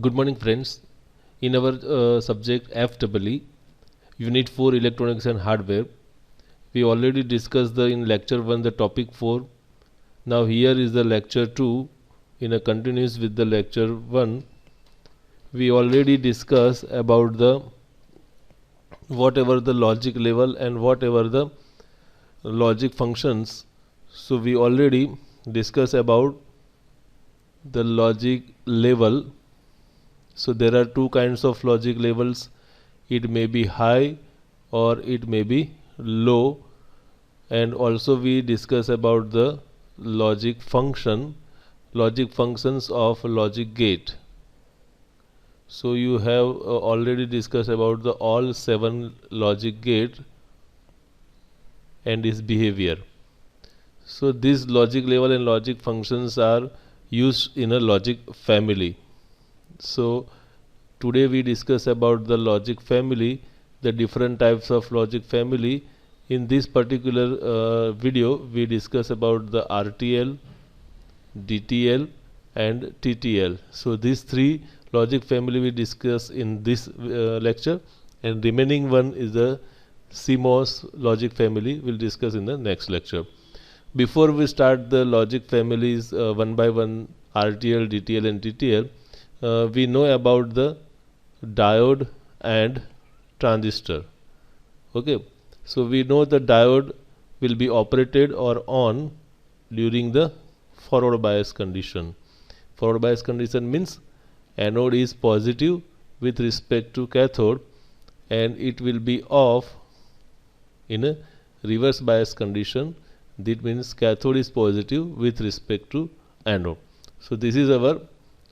Good morning, friends. In our subject FEE, Unit 4 Electronics and Hardware, we already discussed in lecture 1 the topic 4. Now here is the lecture 2 in a continuous with the lecture 1. We already discussed about the whatever the logic level and whatever the logic functions. So we already discussed about the logic level. So there are two kinds of logic levels. It may be high or it may be low, and also we discuss about the logic functions of logic gate. So you have already discussed about the all 7 logic gate and its behavior. So these logic level and logic functions are used in a logic family. So today we discuss about the logic family, the different types of logic family. In this particular video we discuss about the RTL, DTL and TTL. So these three logic family we discuss in this lecture, and remaining one is the CMOS logic family we'll discuss in the next lecture. Before we start the logic families one by one, RTL, DTL and TTL, we know about the diode and transistor. Okay, so we know the diode will be operated or on during the forward bias condition. Forward bias condition means anode is positive with respect to cathode and it will be off in a reverse bias condition. That means cathode is positive with respect to anode. So this is our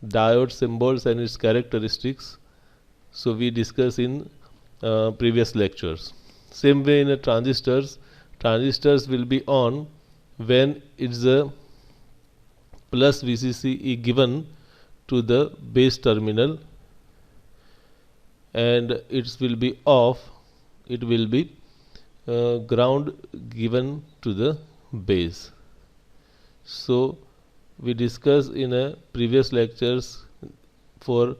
diode symbols and its characteristics. So we discuss in previous lectures. Same way in a transistors will be on when it's a plus VCC is given to the base terminal, and it will be off, it will be ground given to the base. So we discussed in a previous lectures for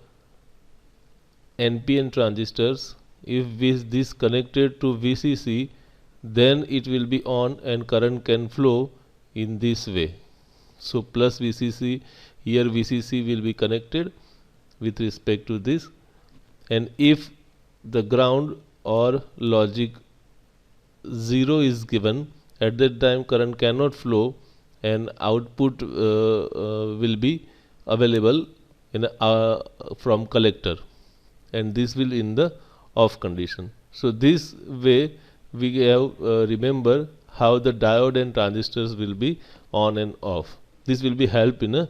NPN transistors, if this connected to VCC, then it will be on and current can flow in this way. So plus VCC, here VCC will be connected with respect to this, and if the ground or logic 0 is given, at that time current cannot flow and output will be available in from collector, and this will in the off condition. So this way we have remember how the diode and transistors will be on and off. This will be help in our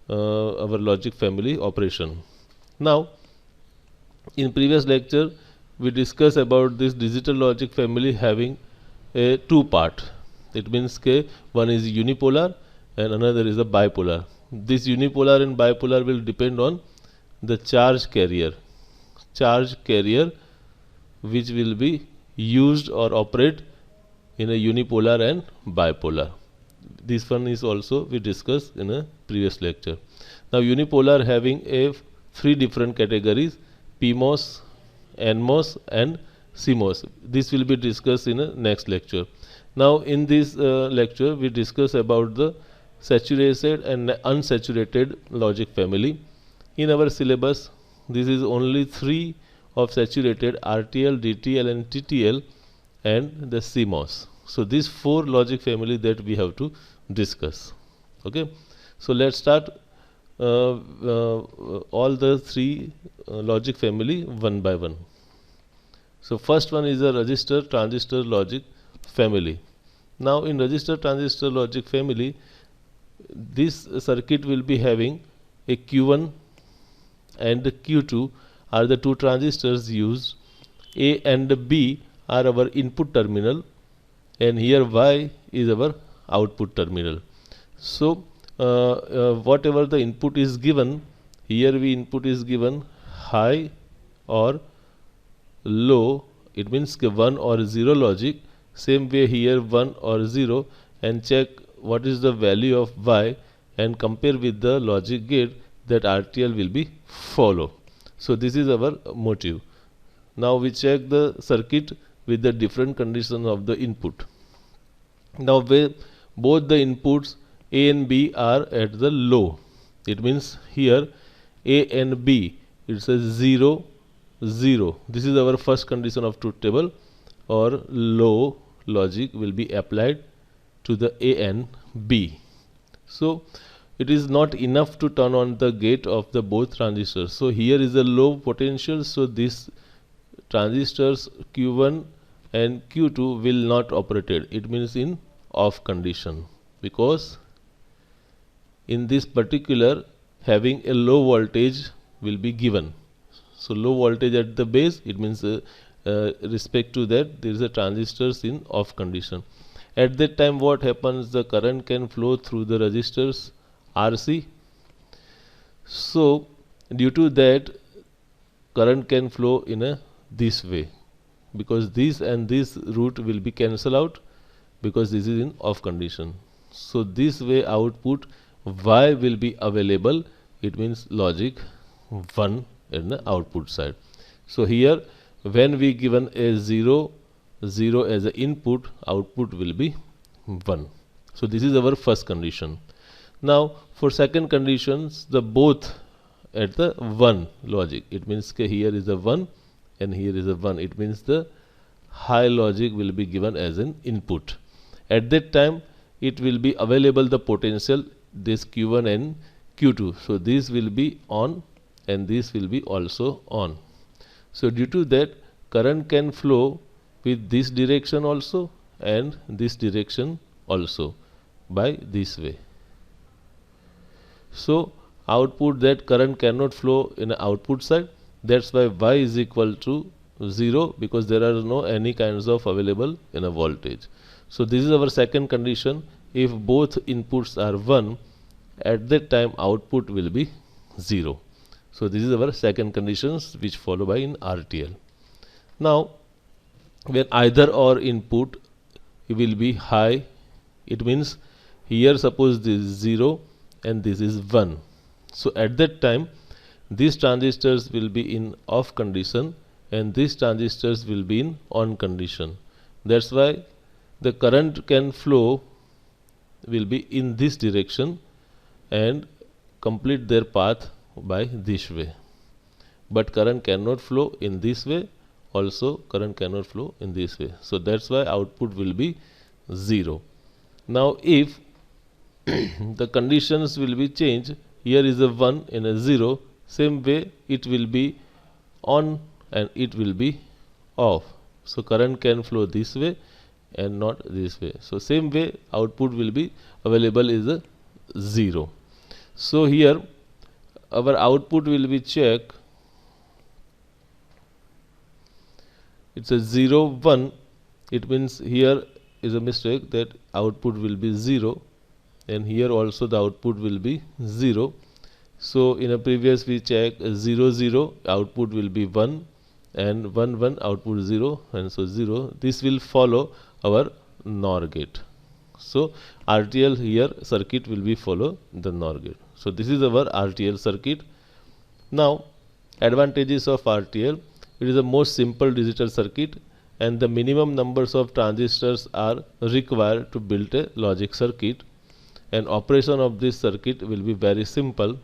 logic family operation. Now in previous lecture we discussed about this digital logic family having a two part. It means one is unipolar and another is a bipolar. This unipolar and bipolar will depend on the charge carrier which will be used or operate in a unipolar and bipolar. This one is also we discussed in a previous lecture. Now unipolar having a three different categories: PMOS, NMOS and CMOS. This will be discussed in a next lecture. Now in this lecture we discuss about the saturated and unsaturated logic family. In our syllabus this is only 3 of saturated: RTL, DTL and TTL and the CMOS. So these 4 logic family that we have to discuss. Okay, so let's start all the 3 logic family one by one. So first one is a resistor transistor logic family. Now in resistor transistor logic family, this circuit will be having a Q1 and Q2 are the two transistors used. A and B are our input terminal, and here Y is our output terminal. So whatever the input is given, here input is given high or low, it means 1 or 0 logic. Same way here 1 or 0, and check what is the value of Y and compare with the logic gate. that RTL will be follow. So this is our motive. Now we check the circuit with the different conditions of the input. Now where both the inputs A and B are at the low, it means here A and B, it says 0 0. This is our first condition of truth table, or low logic will be applied to the A and B. So it is not enough to turn on the gate of the both transistors. So here is a low potential, so this transistors Q1 and Q2 will not operated. It means in off condition, because in this particular having a low voltage will be given. So low voltage at the base, it means respect to that there is a transistors in off condition. At that time what happens, the current can flow through the resistors RC. So due to that current can flow in this way, because this and this route will be cancelled out, because this is in off condition. So this way output Y will be available, it means logic 1 in the output side. So here when we given a 0 0 as an input, output will be 1. So this is our first condition. Now for second conditions, the both at the 1 logic, it means here is a 1 and here is a 1, it means the high logic will be given as an input. At that time it will be available the potential, this Q1 and Q2. So this will be on and this will be also on. So due to that current can flow with this direction also and this direction also by this way. So output, that current cannot flow in the output side, that's why Y is equal to 0, because there are no any kinds of available in a voltage. So this is our second condition. If both inputs are 1, at that time output will be 0. So this is our second conditions which follow by in RTL. Now when either or input will be high, it means here suppose this is 0 and this is 1. So at that time these transistors will be in off condition and these transistors will be in on condition. That's why the current can flow will be in this direction and complete their path by this way, but current cannot flow in this way, also current cannot flow in this way. So that's why output will be 0. Now if the conditions will be changed, here is a 1 and a 0, same way it will be on and it will be off. So current can flow this way and not this way. So same way output will be available is a 0. So here our output will be check, it's a 0 1, it means here is a mistake, that output will be 0 and here also the output will be 0. So in a previous we check 0 0, output will be 1 and 1 1, output 0, and so 0. This will follow our NOR gate. So RTL here circuit will be follow the NOR gate. So this is our RTL circuit. Now advantages of RTL: it is the most simple digital circuit and the minimum numbers of transistors are required to build a logic circuit, and operation of this circuit will be very simple.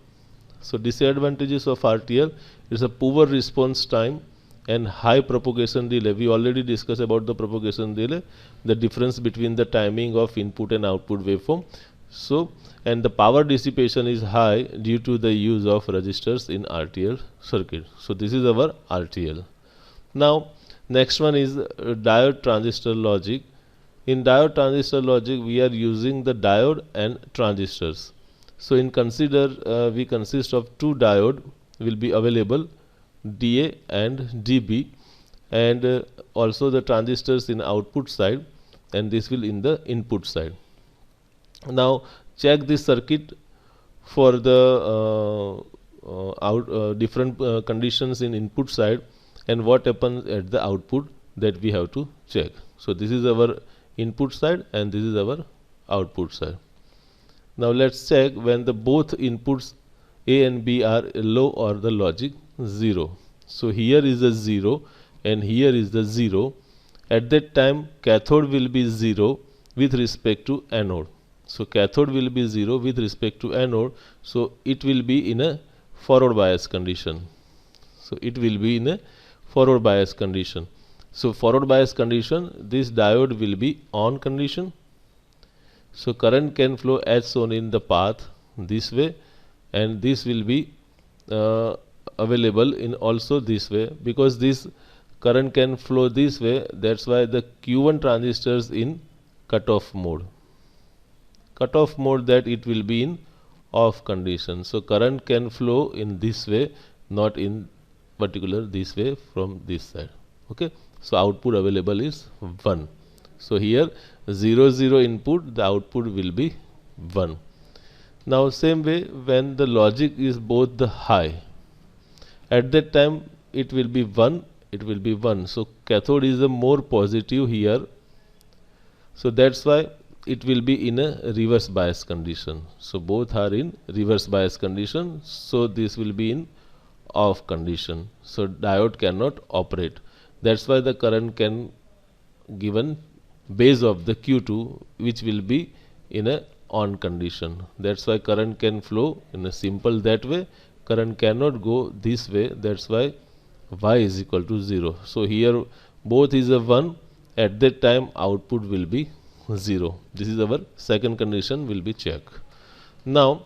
So disadvantages of RTL is a poor response time and high propagation delay. We already discussed about the propagation delay, the difference between the timing of input and output waveform. So and the power dissipation is high due to the use of resistors in RTL circuit. So this is our RTL. Now next one is diode-transistor logic. In diode-transistor logic we are using the diode and transistors. So in consider we consist of two diode will be available, DA and DB, and also the transistors in output side, and this will in the input side. Now check this circuit for the different conditions in input side and what happens at the output, that we have to check. So this is our input side and this is our output side. Now let's check when the both inputs A and B are low or the logic 0. So here is a 0 and here is the 0. At that time cathode will be 0 with respect to anode. So cathode will be 0 with respect to anode. So it will be in a forward bias condition. So it will be in a forward bias condition. So forward bias condition, this diode will be on condition. So current can flow as shown in the path this way, and this will be available in also this way, because this current can flow this way. That's why the Q1 transistors in cutoff mode. Cutoff mode, that it will be in off condition. So current can flow in this way, not in particular this way from this side. Okay. So output available is 1. So here 0 0 input, the output will be 1. Now same way, when the logic is both the high, at that time it will be 1, it will be 1. So cathode is a more positive here. So that's why it will be in a reverse bias condition. So both are in reverse bias condition. So this will be in off condition. So diode cannot operate. That's why the current can given base of the Q2, which will be in a on condition. That's why current can flow in a simple that way. Current cannot go this way. That's why Y is equal to 0. So here both is a 1. At that time output will be 0. This is our second condition will be checked. Now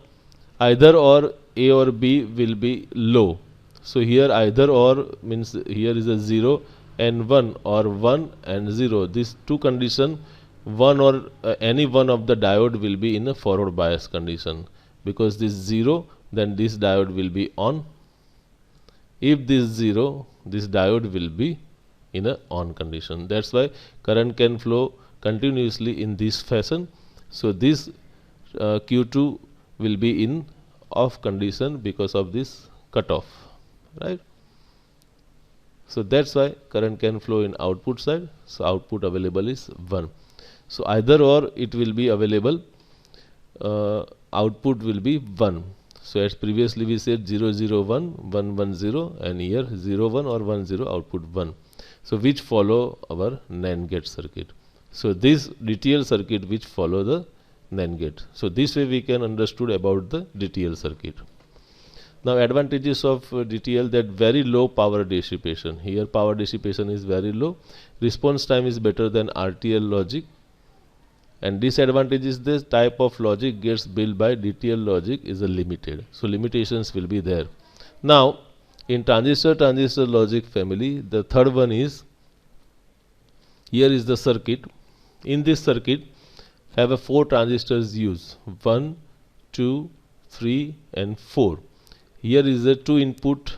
either or A or B will be low. So here either or means here is a 0 and 1, or 1 and 0. These two condition, one or any one of the diode will be in a forward bias condition, because this 0, then this diode will be on. If this 0, this diode will be in a on condition. That's why current can flow continuously in this fashion. So this Q2 will be in off condition because of this cutoff, right? So that's why current can flow in output side. So output available is 1. So either or it will be available, output will be 1. So as previously we said 0 0 1 1 1 0, and here 0 1 or 1 0, output 1. So which follow our NAND gate circuit. So this DTL circuit which follow the NAND gate. So this way we can understood about the DTL circuit. Now advantages of DTL, that very low power dissipation. Here power dissipation is very low. Response time is better than RTL logic. And disadvantage is this type of logic gets built by DTL logic is a limited. So limitations will be there. Now in transistor logic family, the third one is, here is the circuit. In this circuit have a 4 transistors used, 1, 2, 3 and 4. Here is a 2 input,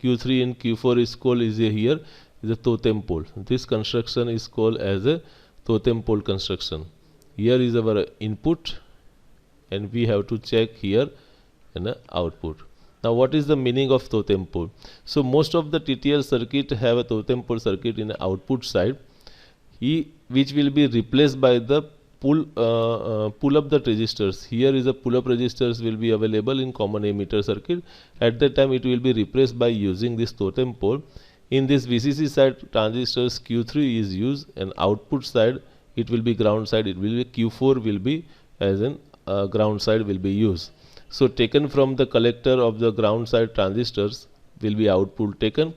Q3 and Q4 is called is a here is a totem pole. This construction is called as a totem pole construction. Here is our input and we have to check here an output. Now what is the meaning of totem pole? So most of the TTL circuit have a totem pole circuit in the output side, which will be replaced by the pull up the resistors. Here is a pull up resistors will be available in common emitter circuit. At that time it will be replaced by using this totem pole. In this VCC side transistors Q3 is used, and output side it will be ground side, it will be Q4 will be as an ground side will be used. So taken from the collector of the ground side transistors will be output taken.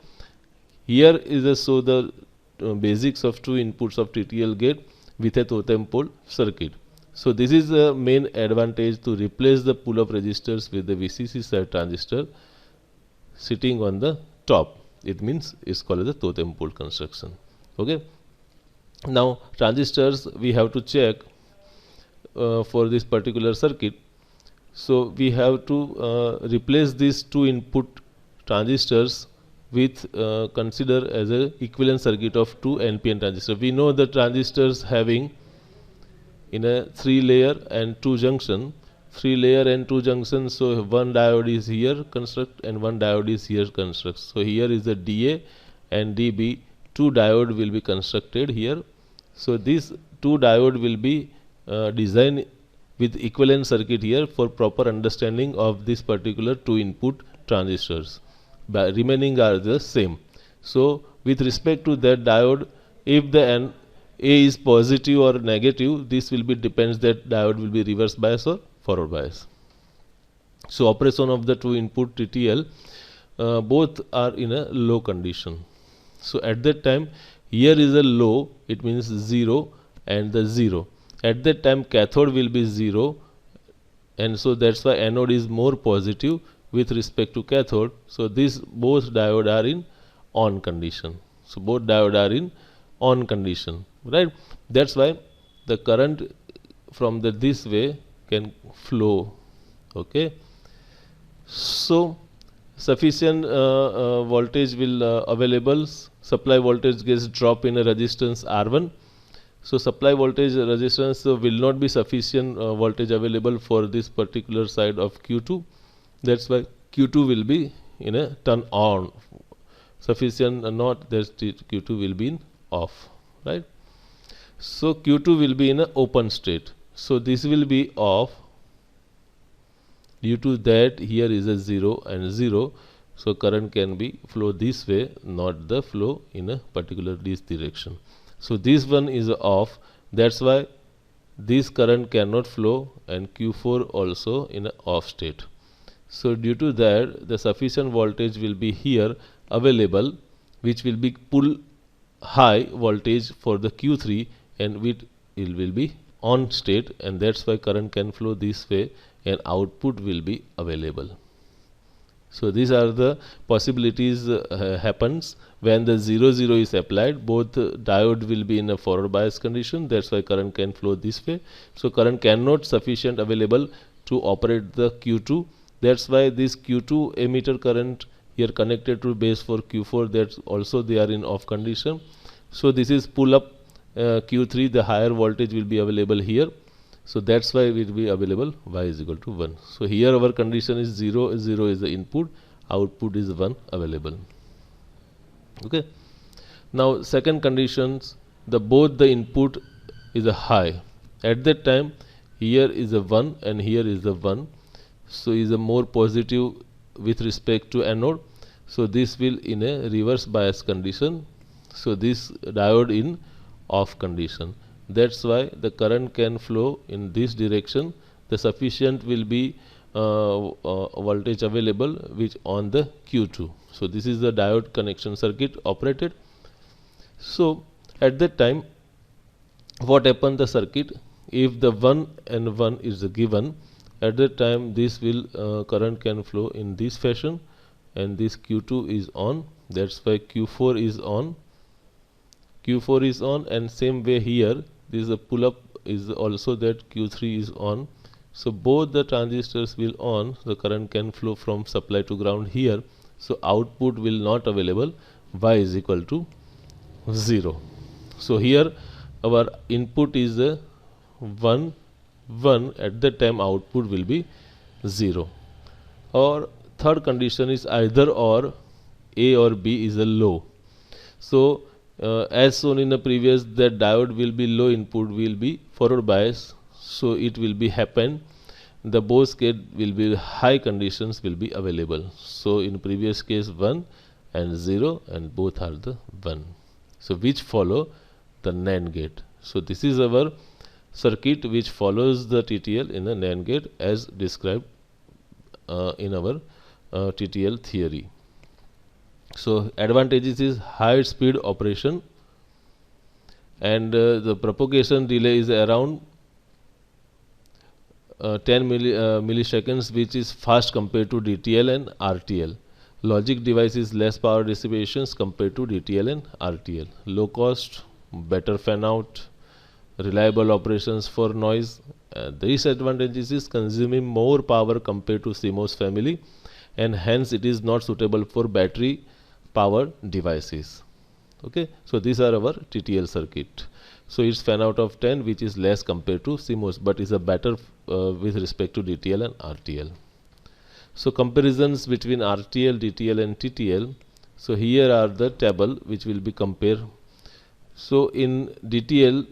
Here is a so the basics of 2 inputs of TTL gate with a totem pole circuit. So this is the main advantage to replace the pull up resistors with the VCC side transistor sitting on the top. It means it's called as the totem pole construction. Okay. Now transistors we have to check for this particular circuit. So we have to replace these 2 input transistors with consider as a equivalent circuit of 2 NPN transistors. We know the transistors having in a 3 layer and 2 junction, 3 layer and 2 junction. So one diode is here construct and one diode is here construct. So here is the DA and DB, 2 diode will be constructed here. So these 2 diode will be designed with equivalent circuit here for proper understanding of this particular two input transistors. Remaining are the same. So with respect to that diode, if the A is positive or negative, this will be depends that diode will be reverse bias or forward bias. So operation of the two input TTL, both are in a low condition. So at that time, here is a low, it means 0 and the 0. At that time cathode will be 0, and so that's why anode is more positive with respect to cathode. So this both diode are in on condition. So both diode are in on condition, right? That's why the current from this way can flow. Okay. So sufficient voltage will available. Supply voltage gets drop in a resistance R1. So supply voltage resistance will not be sufficient voltage available for this particular side of Q2. That's why Q2 will be in a turn on. Sufficient not, that Q2 will be in off, right? So Q2 will be in an open state. So this will be off. Due to that, here is a 0 and 0. So current can be flow this way, not the flow in a particular this direction. So this one is off. That's why this current cannot flow, and Q4 also in a off state. So due to that, the sufficient voltage will be here available, which will be pull high voltage for the Q3, and it will be on state, and that's why current can flow this way and output will be available. So these are the possibilities happens when the 0 0 is applied. Both diode will be in a forward bias condition. That's why current can flow this way. So current cannot sufficient available to operate the Q2. That's why this Q2 emitter current here connected to base for Q4, that's also they are in off condition. So this is pull up Q3, the higher voltage will be available here. So that's why it will be available y is equal to 1. So here our condition is 0, 0 is the input, output is 1 available. Okay. Now second conditions, both the input is a high. At that time here is a 1 and here is a 1. So is a more positive with respect to anode. So this will in a reverse bias condition. So this diode in off condition. That's why the current can flow in this direction. The sufficient will be voltage available which on the Q2. So this is the diode connection circuit operated. So at that time, what happened the circuit? If the 1 and 1 is given, at that time this will current can flow in this fashion, and this Q2 is on. That's why Q4 is on. Q4 is on, and same way here. This is a pull up is also that Q3 is on. So both the transistors will on. The current can flow from supply to ground here. So output will not available. Y is equal to 0. So here our input is 1 1. At that time output will be 0. Or third condition is either or, A or B is a low. So as shown in the previous, that diode will be low input, will be forward bias. So it will be happen. The both case will be high conditions will be available. So in previous case 1 and 0, and both are the 1. So which follow the NAND gate. So this is our circuit which follows the TTL in the NAND gate as described in our TTL theory. So advantages is high speed operation, and the propagation delay is around 10 milliseconds, which is fast compared to DTL and RTL. Logic device is less power dissipations compared to DTL and RTL. Low cost, better fan out, reliable operations for noise. The disadvantages is consuming more power compared to CMOS family, and hence it is not suitable for battery power devices. Okay, so these are our TTL circuit. So it's fan out of 10, which is less compared to CMOS, but is a better with respect to DTL and RTL. So comparisons between RTL, DTL and TTL. So here are the table which will be compared. So in DTL,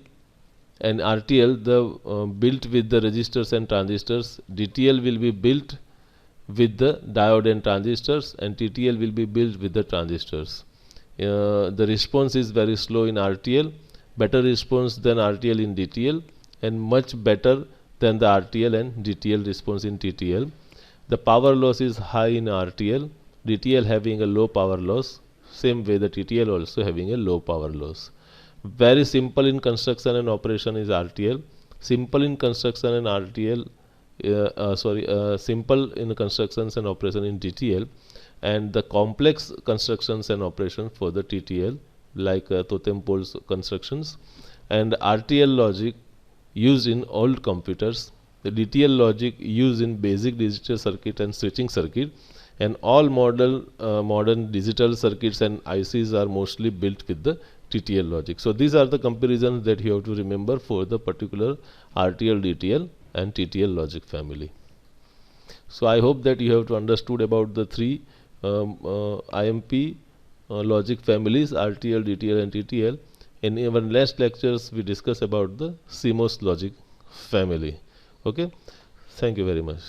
and RTL the built with the resistors and transistors. DTL will be built with the diode and transistors, and TTL will be built with the transistors. The response is very slow in RTL, better response than RTL in DTL, and much better than the RTL and DTL response in TTL. The power loss is high in RTL, DTL having a low power loss, same way the TTL also having a low power loss. Very simple in construction and operation is RTL, simple in construction and RTL, simple in constructions and operation in DTL, and the complex constructions and operation for the TTL, like totem poles constructions, and RTL logic used in old computers, the DTL logic used in basic digital circuit and switching circuit, and all modern digital circuits and ICs are mostly built with the TTL logic. So these are the comparisons that you have to remember for the particular RTL, DTL and TTL logic family. So I hope that you have to understood about the three IMP logic families, RTL, DTL and TTL. In our next lectures we discuss about the CMOS logic family. Okay, thank you very much.